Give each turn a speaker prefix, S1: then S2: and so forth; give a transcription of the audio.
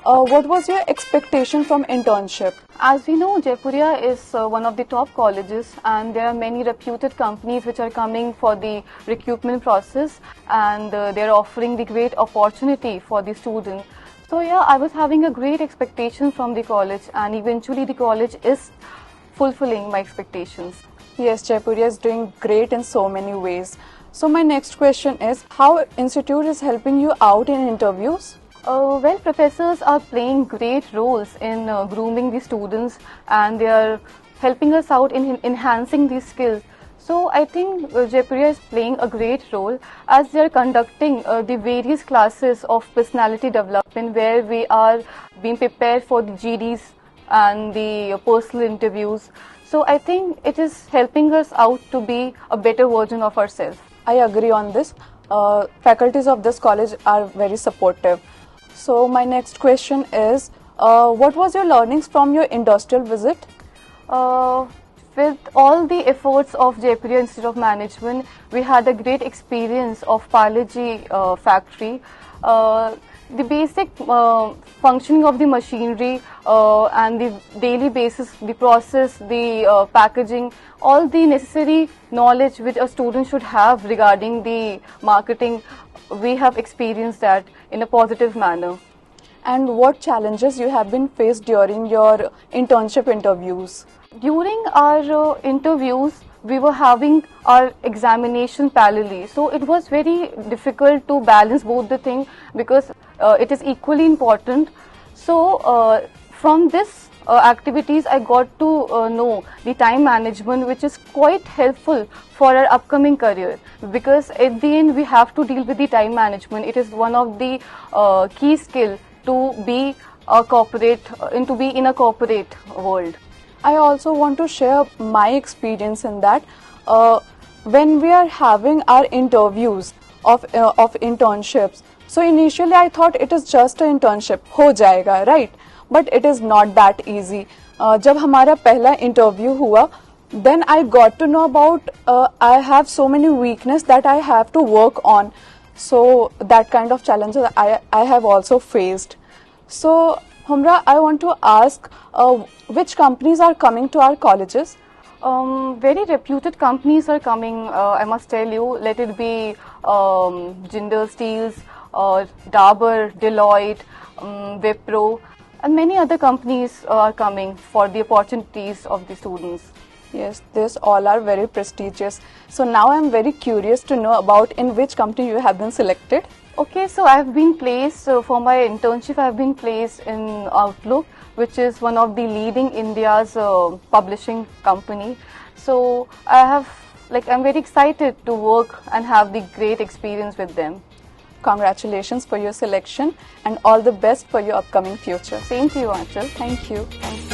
S1: What was your expectation from internship?
S2: As we know, Jaipuria is one of the top colleges, and there are many reputed companies which are coming for the recruitment process, and they are offering the great opportunity for the student. So yeah, I was having a great expectation from the college, and eventually the college is fulfilling my expectations.
S1: Yes, Jaipuria is doing great in so many ways. So my next question is, how institute is helping you out in interviews?
S2: Well, professors are playing great roles in grooming the students, and they are helping us out in enhancing these skills. So I think Jaipuria is playing a great role as they are conducting the various classes of personality development, where we are being prepared for the GDs and the personal interviews. So I think it is helping us out to be a better version of ourselves.
S1: I agree on this. Faculties of this college are very supportive. So my next question is, what was your learnings from your industrial visit?
S2: With all the efforts of Jaipuria Institute of Management, we had a great experience of Parle-G factory. The basic functioning of the machinery and the daily basis, the process, the packaging, all the necessary knowledge which a student should have regarding the marketing, we have experienced that in a positive manner.
S1: And what challenges you have been faced during your internship interviews?
S2: During our interviews, we were having our examination parallelly. So it was very difficult to balance both the things, because it is equally important. So from this activities, I got to know the time management, which is quite helpful for our upcoming career, because at the end we have to deal with the time management. It is one of the key skill to be a corporate, to be in a corporate world.
S1: I also want to share my experience in that. When we are having our interviews of internships, so initially I thought it is just an internship, हो जाएगा, right? But it is not that easy. जब हमारा पहला interview हुआ, then I got to know about I have so many weaknesses that I have to work on. So that kind of challenges I have also faced. So Humra, I want to ask, which companies are coming to our colleges?
S2: Very reputed companies are coming, I must tell you. Let it be Jindal Steels, Dabur, Deloitte, Wipro, and many other companies are coming for the opportunities of the students.
S1: Yes, these all are very prestigious. So now I am very curious to know about in which company you have been selected.
S2: Okay, so I have been placed, for my internship I have been placed in Outlook, which is one of the leading India's publishing company. So I'm very excited to work and have the great experience with them.
S1: Congratulations for your selection and all the best for your upcoming future.
S2: Same to you, Aanchal.
S1: Thank you.
S2: Thank you.